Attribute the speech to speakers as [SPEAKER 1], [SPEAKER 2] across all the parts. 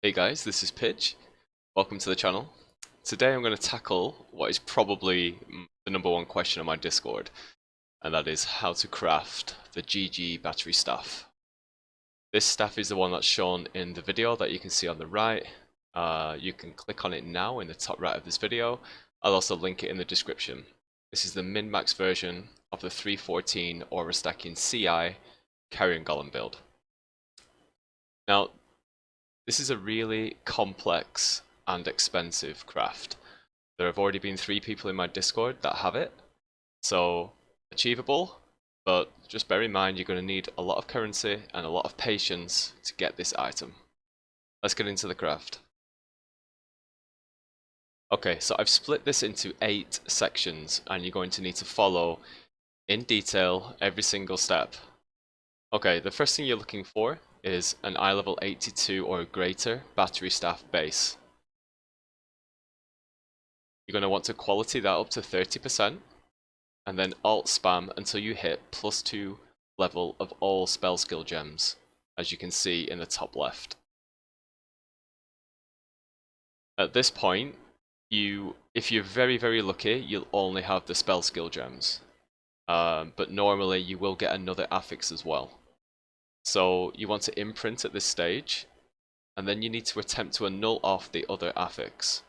[SPEAKER 1] Hey guys, this is Pidge. Welcome to the channel. Today I'm going to tackle what is probably the #1 question on my Discord, and that is how to craft the GG battery staff. This staff is the one that's shown in the video that you can see on the right. You can click on it now in the top right of this video. I'll also link it in the description. This is the min-max version of the 314 aura stacking CI carrion golem build. Now, this is a really complex and expensive craft. There have already been 3 people in my Discord that have it, so achievable, but just bear in mind you're going to need a lot of currency and a lot of patience to get this item. Let's get into the craft. Okay, so I've split this into 8 sections, and you're going to need to follow in detail every single step. Okay, the first thing you're looking for is an eye level 82 or greater battery staff base. You're going to want to quality that up to 30%, and then alt spam until you hit +2 level of all spell skill gems, as you can see in the top left. At this point, if you're very lucky, you'll only have the spell skill gems, but normally you will get another affix as well. So you want to imprint at this stage, and then you need to attempt to annul off the other affix.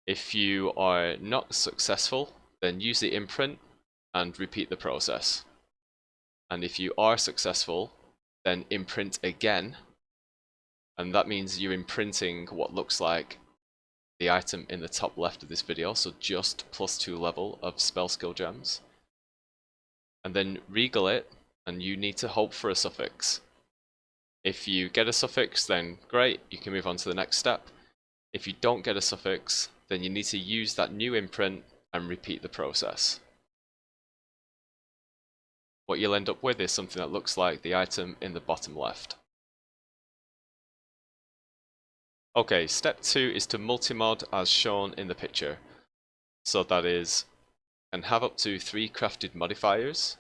[SPEAKER 1] If you are not successful, then use the imprint and repeat the process. And if you are successful, then imprint again, and that means you're imprinting what looks like the item in the top left of this video, so just +2 level of spell skill gems. And then regal it, and you need to hope for a suffix. If you get a suffix, then great, you can move on to the next step. If you don't get a suffix, then you need to use that new imprint and repeat the process. What you'll end up with is something that looks like the item in the bottom left. Okay, step 2 is to multimod as shown in the picture. So that is, can have up to 3 crafted modifiers,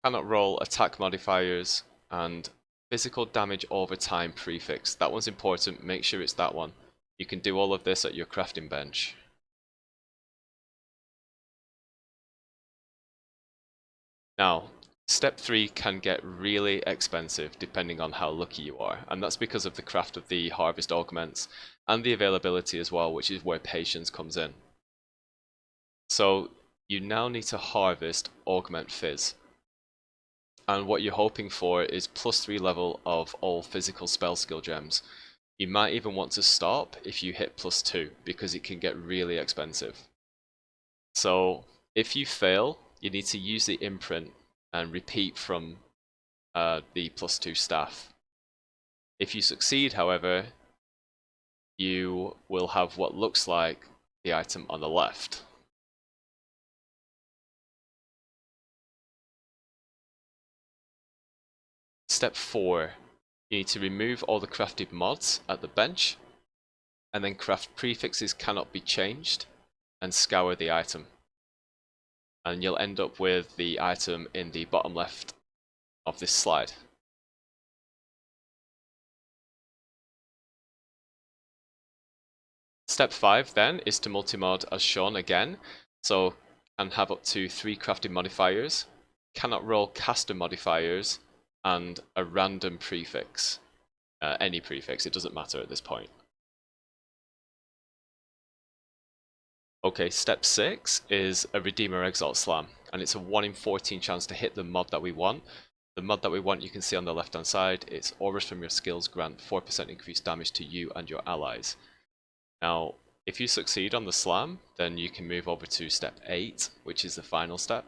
[SPEAKER 1] cannot roll attack modifiers, and physical damage over time prefix. That one's important, make sure it's that one. You can do all of this at your crafting bench. Now, step 3 can get really expensive depending on how lucky you are, and that's because of the craft of the harvest augments and the availability as well, which is where patience comes in. So you now need to harvest augment fizz, and what you're hoping for is +3 level of all physical spell skill gems. You might even want to stop if you hit +2 because it can get really expensive. So if you fail, you need to use the imprint and repeat from the +2 staff. If you succeed, however, you will have what looks like the item on the left. Step 4, you need to remove all the crafted mods at the bench, and then craft prefixes cannot be changed, and scour the item. And you'll end up with the item in the bottom left of this slide. Step 5 then is to multimod as shown again, so can have up to 3 crafted modifiers, cannot roll caster modifiers, and a random prefix. Any prefix, it doesn't matter at this point. Okay, step 6 is a Redeemer Exalt Slam, and it's a 1 in 14 chance to hit the mod that we want. The mod that we want you can see on the left hand side. It's auras from your skills grant 4% increased damage to you and your allies. Now, if you succeed on the slam, then you can move over to step 8, which is the final step.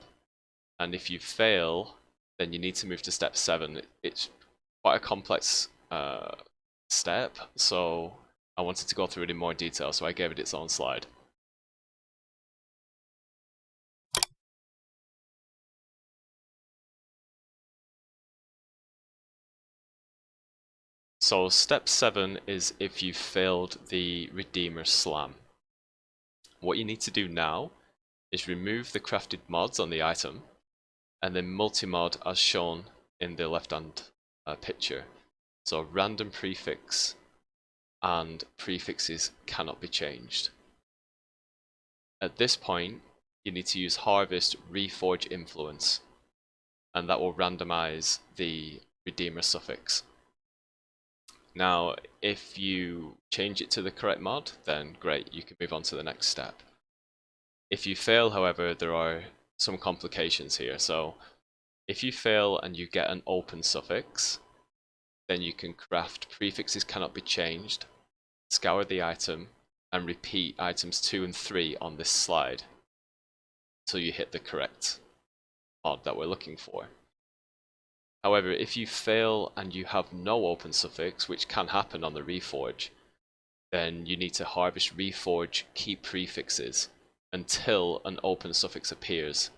[SPEAKER 1] And if you fail, then you need to move to step 7. It's quite a complex step, so I wanted to go through it in more detail, so I gave it its own slide. So step 7 is if you failed the Redeemer Slam. What you need to do now is remove the crafted mods on the item, and then multimod as shown in the left hand picture. So random prefix and prefixes cannot be changed. At this point, you need to use harvest reforge influence, and that will randomize the redeemer suffix. Now, if you change it to the correct mod, then great, you can move on to the next step. If you fail, however, there are some complications here. So if you fail and you get an open suffix, then you can craft prefixes cannot be changed, scour the item, and repeat items 2 and 3 on this slide until you hit the correct mod that we're looking for. However, if you fail and you have no open suffix, which can happen on the reforge, then you need to harvest reforge keep prefixes until an open suffix appears.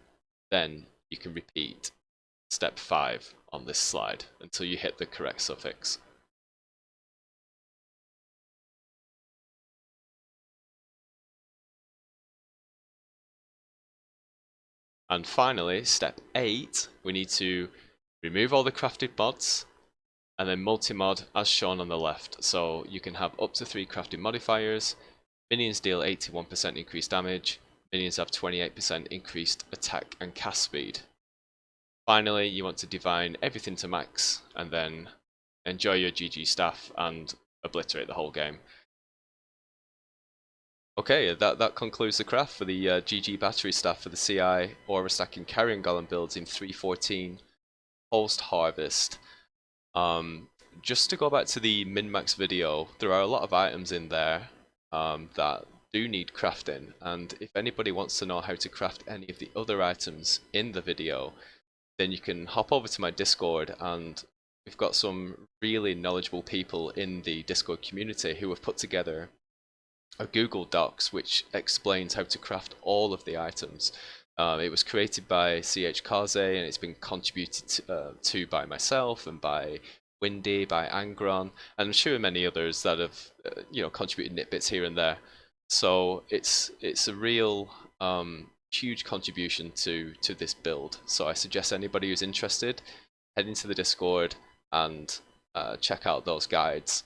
[SPEAKER 1] Then you can repeat step 5 on this slide until you hit the correct suffix. And finally, step 8, we need to remove all the crafted mods and then multimod as shown on the left. So you can have up to 3 crafted modifiers, minions deal 81% increased damage, minions have 28% increased attack and cast speed. Finally, you want to divine everything to max and then enjoy your GG staff and obliterate the whole game. Okay, that concludes the craft for the GG battery staff for the CI Aura Stacking Carrion Golem builds in 3.14 post-harvest. Just to go back to the min-max video, there are a lot of items in there that do need crafting, and if anybody wants to know how to craft any of the other items in the video, then you can hop over to my Discord, and we've got some really knowledgeable people in the Discord community who have put together a Google Docs which explains how to craft all of the items. It was created by CH Kaze, and it's been contributed to by myself and by Windy, by Angron, and I'm sure many others that have contributed nitbits here and there. So it's a real huge contribution to this build. So I suggest anybody who's interested, head into the Discord and check out those guides.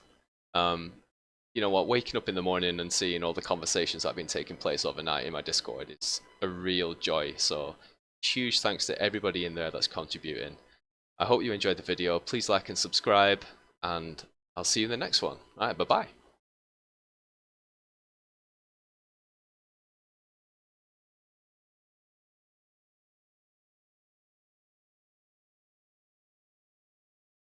[SPEAKER 1] You know what, waking up in the morning and seeing all the conversations that have been taking place overnight in my Discord is a real joy. So huge thanks to everybody in there that's contributing. I hope you enjoyed the video. Please like and subscribe, and I'll see you in the next one. Alright, bye bye.